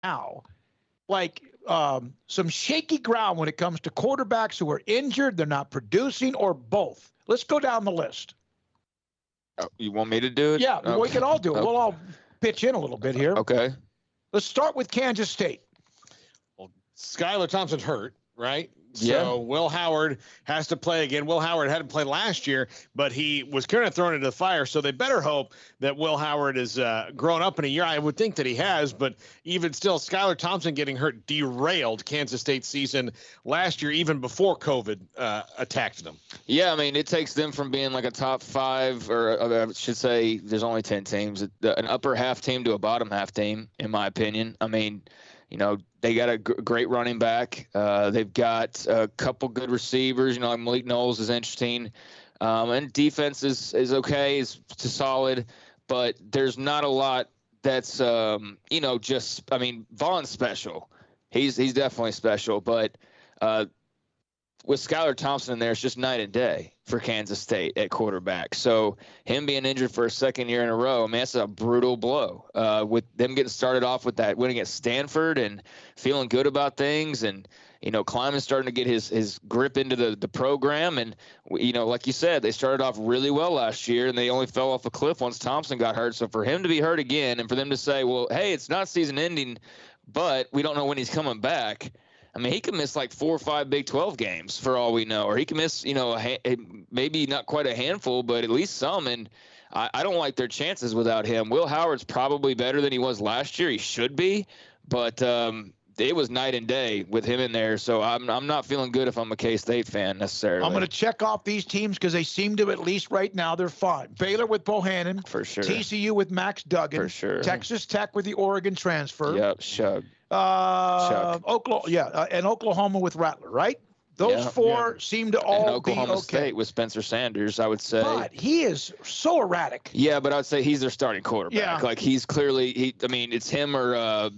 now, like some shaky ground when it comes to quarterbacks who are injured, they're not producing, or both. Let's go down the list. You want me to do it? Yeah, okay. We can all do it. We'll all pitch in a little bit here. Okay. Let's start with Kansas State. Well, Skylar Thompson's hurt, right? Yeah. So Will Howard has to play again. Will Howard hadn't played last year, but he was kind of thrown into the fire. So they better hope that Will Howard is grown up in a year. I would think that he has, but even still, Skylar Thompson getting hurt derailed Kansas State's season last year, even before COVID attacked them. Yeah, I mean, it takes them from being like a top 5, or I should say there's only 10 teams, an upper half team to a bottom half team, in my opinion. I mean, they got a great running back. They've got a couple good receivers. Like Malik Knowles is interesting. And defense is okay, is solid. But there's not a lot that's, Vaughn's special. He's definitely special. But with Skylar Thompson in there, it's just night and day for Kansas State at quarterback. So him being injured for a second year in a row, I mean, that's a brutal blow. With them getting started off with that winning at Stanford and feeling good about things, and Kleiman's starting to get his grip into the program. And like you said, they started off really well last year, and they only fell off a cliff once Thompson got hurt. So for him to be hurt again, and for them to say, well, hey, it's not season ending, but we don't know when he's coming back. I mean, he could miss like 4 or 5 Big 12 games for all we know, or he can miss, maybe not quite a handful, but at least some. And I don't like their chances without him. Will Howard's probably better than he was last year. He should be, but it was night and day with him in there. So I'm not feeling good if I'm a K-State fan necessarily. I'm going to check off these teams because they seem to, at least right now, they're fine. Baylor with Bohannon. For sure. TCU with Max Duggan. For sure. Texas Tech with the Oregon transfer. Yep, Shug. Oklahoma, and Oklahoma with Rattler, right? Those four seem to all and Oklahoma be okay. State with Spencer Sanders, I would say. But he is so erratic. Yeah, but I'd say he's their starting quarterback. Yeah. Like he's clearly, it's him or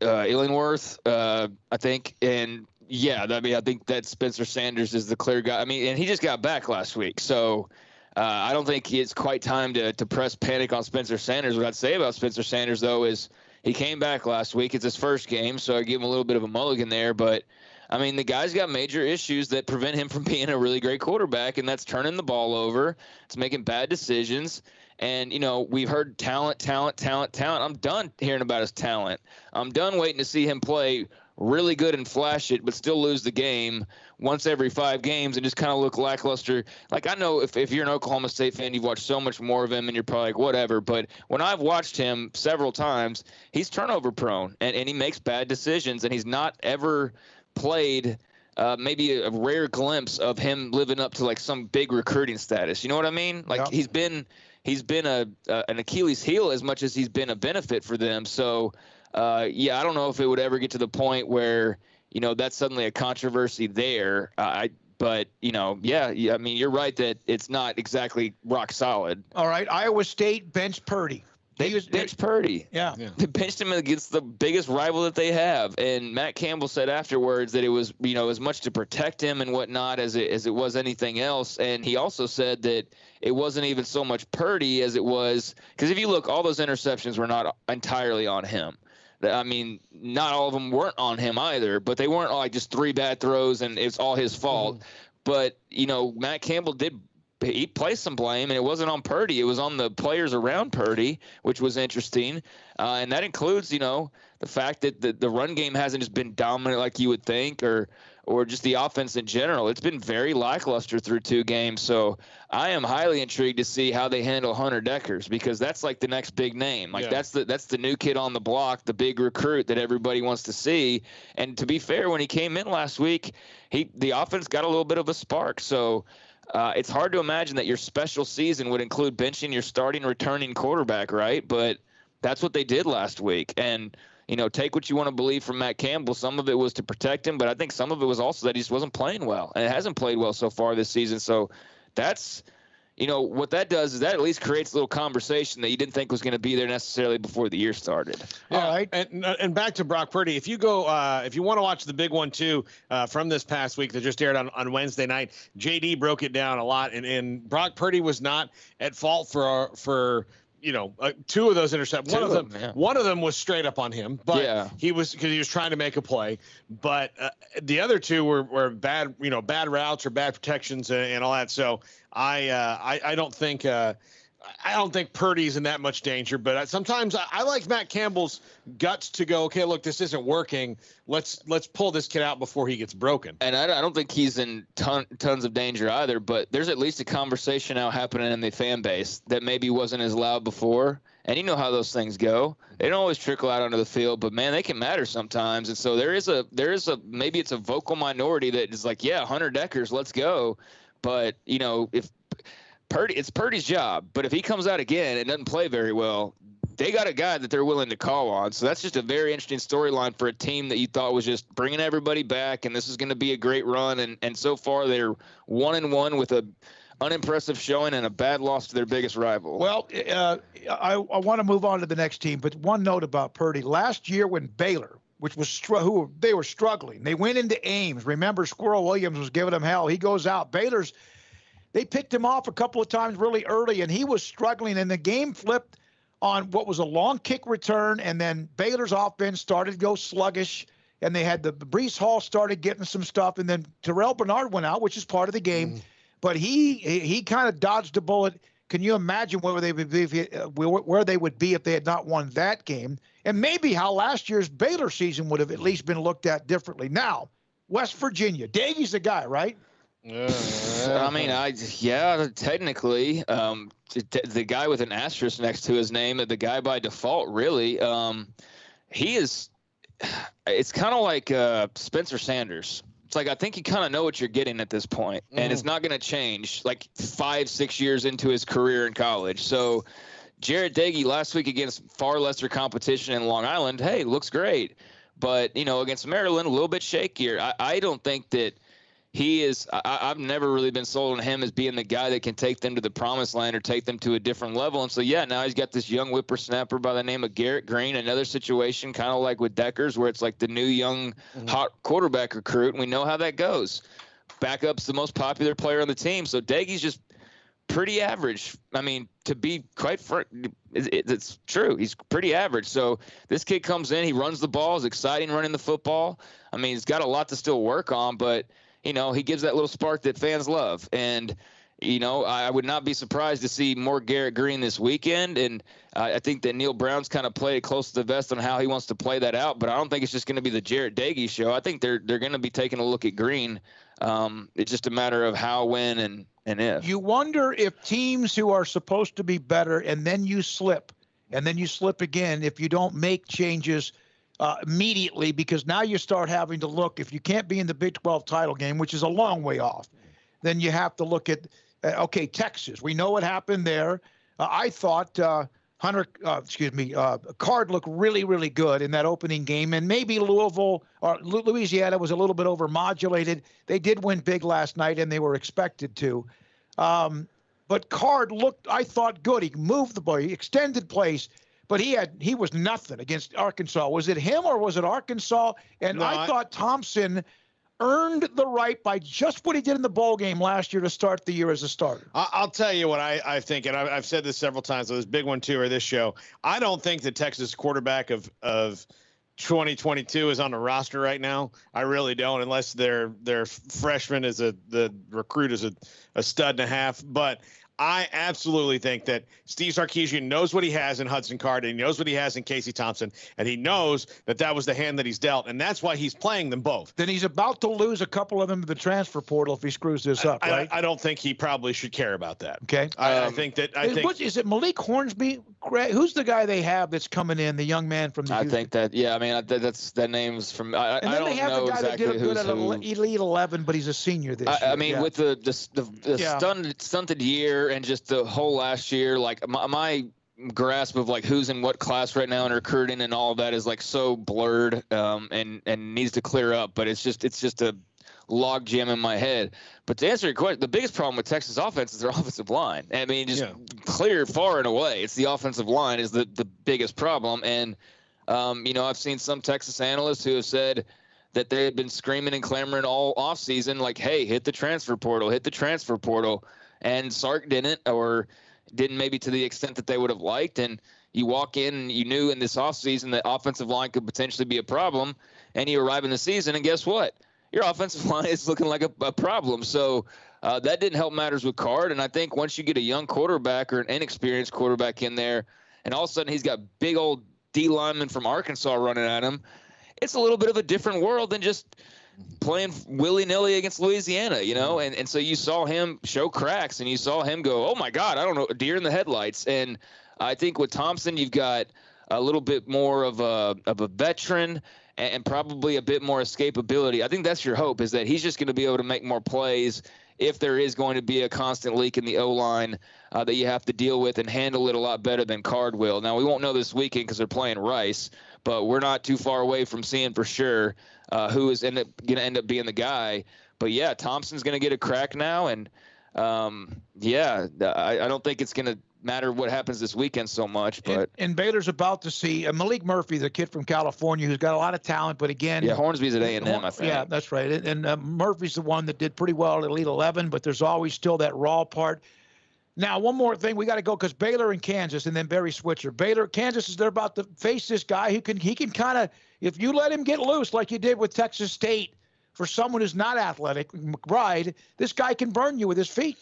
Illingworth, I think. And yeah, I think that Spencer Sanders is the clear guy. I mean, and he just got back last week, so I don't think it's quite time to press panic on Spencer Sanders. What I'd say about Spencer Sanders, though, is he came back last week. It's his first game, so I give him a little bit of a mulligan there. But, I mean, the guy's got major issues that prevent him from being a really great quarterback, and that's turning the ball over. It's making bad decisions. And, we've heard talent. I'm done hearing about his talent. I'm done waiting to see him play really good and flash it, but still lose the game once every 5 games and just kind of look lackluster. Like, I know if you're an Oklahoma State fan, you've watched so much more of him and you're probably like, whatever. But when I've watched him several times, he's turnover prone and he makes bad decisions, and he's not ever played maybe a rare glimpse of him living up to like some big recruiting status. You know what I mean? Like he's been an Achilles heel as much as he's been a benefit for them. So, I don't know if it would ever get to the point where, that's suddenly a controversy there. I mean, you're right that it's not exactly rock solid. All right. Iowa State bench Purdy. They benched Purdy. Yeah. They benched him against the biggest rival that they have. And Matt Campbell said afterwards that it was, as much to protect him and whatnot as it was anything else. And he also said that it wasn't even so much Purdy as it was, because if you look, all those interceptions were not entirely on him. I mean, not all of them weren't on him either, but they weren't like just 3 bad throws and it's all his fault. But, Matt Campbell he placed some blame, and it wasn't on Purdy. It was on the players around Purdy, which was interesting. And that includes, the fact that the run game hasn't just been dominant like you would think, or just the offense in general. It's been very lackluster through 2 games. So I am highly intrigued to see how they handle Hunter Deckers, because that's like the next big name. Like that's the new kid on the block, the big recruit that everybody wants to see. And to be fair, when he came in last week, the offense got a little bit of a spark. So it's hard to imagine that your special season would include benching your starting returning quarterback, right? But that's what they did last week. And, take what you want to believe from Matt Campbell. Some of it was to protect him, but I think some of it was also that he just wasn't playing well. And it hasn't played well so far this season. So that's, what that does is that at least creates a little conversation that you didn't think was going to be there necessarily before the year started. Yeah. All right. And back to Brock Purdy. If you go, if you want to watch the big one too, from this past week that just aired on Wednesday night, JD broke it down a lot, and Brock Purdy was not at fault for two of those interceptions. One of them was straight up on him, but he was trying to make a play. But the other two were bad, bad routes or bad protections and all that. So I don't think Purdy's in that much danger, but sometimes I like Matt Campbell's guts to go, okay, look, this isn't working. Let's pull this kid out before he gets broken. And I don't think he's in tons of danger either, but there's at least a conversation now happening in the fan base that maybe wasn't as loud before. And you know how those things go. They don't always trickle out onto the field, but man, they can matter sometimes. And so there is a maybe it's a vocal minority that is like, yeah, Hunter Deckers, let's go. But if it's Purdy's job, but if he comes out again and doesn't play very well, they got a guy that they're willing to call on. So that's just a very interesting storyline for a team that you thought was just bringing everybody back, and this is going to be a great run. And so far they're 1-1 with a unimpressive showing and a bad loss to their biggest rival. Well, I want to move on to the next team, but one note about Purdy. Last year when Baylor, which was they were struggling, they went into Ames. Remember, Squirrel Williams was giving them hell. He goes out. They picked him off a couple of times really early, and he was struggling, and the game flipped on what was a long kick return, and then Baylor's offense started to go sluggish, and they had the Breece Hall started getting some stuff, and then Terrell Bernard went out, which is part of the game, but he kind of dodged a bullet. Can you imagine where they would be if they had not won that game? And maybe how last year's Baylor season would have at least been looked at differently. Now, West Virginia, Daggy's the guy, right? I mean, technically, the guy with an asterisk next to his name, the guy by default, really, he is. It's kind of like Spencer Sanders. It's like I think you kind of know what you're getting at this point, and it's not going to change like 5-6 years into his career in college. So, Jarret Daggy last week against far lesser competition in Long Island, hey, looks great, but against Maryland, a little bit shakier. I don't think that. He is. I've never really been sold on him as being the guy that can take them to the promised land or take them to a different level. And so, now he's got this young whippersnapper by the name of Garrett Green. Another situation kind of like with Deckers, where it's like the new young hot quarterback recruit, and we know how that goes. Backup's the most popular player on the team, so Daggy's just pretty average. I mean, to be quite frank, it's true. He's pretty average. So this kid comes in, he runs the ball, is exciting running the football. I mean, he's got a lot to still work on, but he gives that little spark that fans love. And, I would not be surprised to see more Garrett Green this weekend. And I think that Neil Brown's kind of played close to the vest on how he wants to play that out. But I don't think it's just going to be the Jarret Daggy show. I think they're going to be taking a look at Green. It's just a matter of how, when, and if. You wonder if teams who are supposed to be better and then you slip again if you don't make changes immediately, because now you start having to look, if you can't be in the Big 12 title game, which is a long way off, then you have to look at, Texas. We know what happened there. I thought Card looked really, really good in that opening game, and maybe Louisville or Louisiana was a little bit overmodulated. They did win big last night, and they were expected to. But Card looked, I thought, good. He moved the ball, he extended plays. But he was nothing against Arkansas. Was it him or was it Arkansas? And I thought Thompson earned the right by just what he did in the bowl game last year to start the year as a starter. I'll tell you what I think, and I've said this several times on this big one too, or this show. I don't think the Texas quarterback of 2022 is on the roster right now. I really don't, unless their freshman is the recruit is a stud and a half. But I absolutely think that Steve Sarkisian knows what he has in Hudson Card, and he knows what he has in Casey Thompson, and he knows that was the hand that he's dealt, and that's why he's playing them both. Then he's about to lose a couple of them to the transfer portal if he screws this up, right? I don't think he probably should care about that. Okay. I think is it Malik Hornsby? Who's the guy they have that's coming in, the young man from the I think that, I mean, that name's from – I don't know exactly who's who. And then they have the guy that did good at Elite 11, but he's a senior this year. I mean, with the stunted year and just the whole last year, like my grasp of like who's in what class right now and recruiting and all of that is like so blurred and needs to clear up. But it's just a log jam in my head. But to answer your question, the biggest problem with Texas offense is their offensive line. I mean, clear far and away. It's the offensive line is the biggest problem. And I've seen some Texas analysts who have said that they had been screaming and clamoring all offseason like, hey, hit the transfer portal. And Sark didn't, or didn't maybe to the extent that they would have liked. And you walk in and you knew in this offseason that offensive line could potentially be a problem, and you arrive in the season, and guess what? Your offensive line is looking like a problem. So that didn't help matters with Card. And I think once you get a young quarterback or an inexperienced quarterback in there, and all of a sudden he's got big old D linemen from Arkansas running at him, it's a little bit of a different world than just playing willy-nilly against Louisiana, you know? And so you saw him show cracks, and you saw him go, oh, my God, I don't know, deer in the headlights. And I think with Thompson, you've got a little bit more of a veteran and probably a bit more escapability. I think that's your hope, is that he's just going to be able to make more plays if there is going to be a constant leak in the O-line that you have to deal with, and handle it a lot better than Card will. Now, we won't know this weekend because they're playing Rice, but we're not too far away from seeing for sure who is going to end up being the guy. But, yeah, Thompson's going to get a crack now, and, I don't think it's going to matter what happens this weekend so much. But and Baylor's about to see Malik Murphy, the kid from California, who's got a lot of talent, but again, Hornsby's at A&M, I think. Yeah, that's right. And Murphy's the one that did pretty well at Elite 11, but there's always still that raw part. Now, one more thing, we got to go, because Baylor and Kansas, and then Barry Switzer. Kansas they're about to face this guy who can kind of, if you let him get loose like you did with Texas State, for someone who's not athletic, McBride, this guy can burn you with his feet.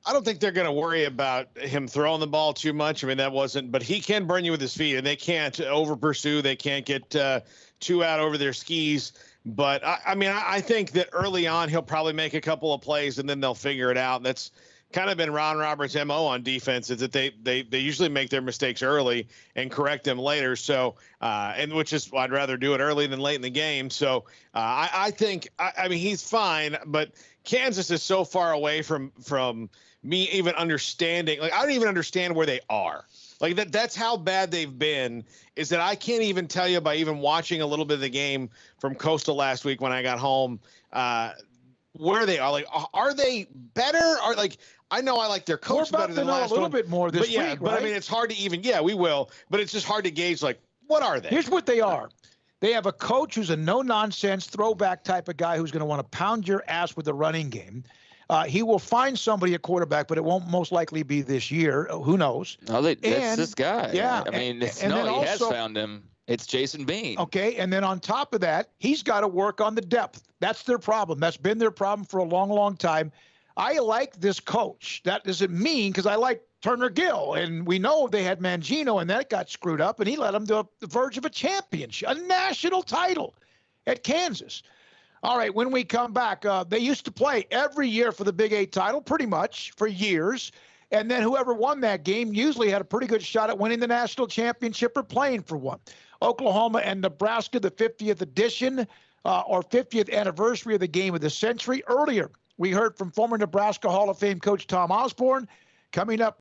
I don't think they're going to worry about him throwing the ball too much. I mean, but he can burn you with his feet, and they can't over pursue. They can't get too out over their skis. But I think that early on he'll probably make a couple of plays, and then they'll figure it out. And that's kind of been Ron Roberts' MO on defense, is that they usually make their mistakes early and correct them later. So, and which is, I'd rather do it early than late in the game. So I think he's fine, but Kansas is so far away from me even understanding. Like, I don't even understand where they are. Like, that's how bad they've been, is that I can't even tell you by even watching a little bit of the game from Coastal last week when I got home, where they are. Like, are they better? Or, like, I know I like their coach better than last a little bit more this week, right? But I mean, it's hard to even, we will, but it's just hard to gauge, like, what are they? Here's what they are. They have a coach who's a no-nonsense throwback type of guy who's going to want to pound your ass with the running game. He will find somebody at quarterback, but it won't most likely be this year. Who knows? No, that's this guy. Yeah. I mean, he has found him. It's Jason Bean. Okay, and then on top of that, he's got to work on the depth. That's their problem. That's been their problem for a long, long time. I like this coach. That doesn't mean, because I like Turner Gill, and we know they had Mangino, and that got screwed up, and he led them to the verge of a championship, a national title at Kansas. All right, when we come back, they used to play every year for the Big 8 title, pretty much, for years. And then whoever won that game usually had a pretty good shot at winning the national championship or playing for one. Oklahoma and Nebraska, the 50th edition or 50th anniversary of the game of the century. Earlier, we heard from former Nebraska Hall of Fame coach Tom Osborne. Coming up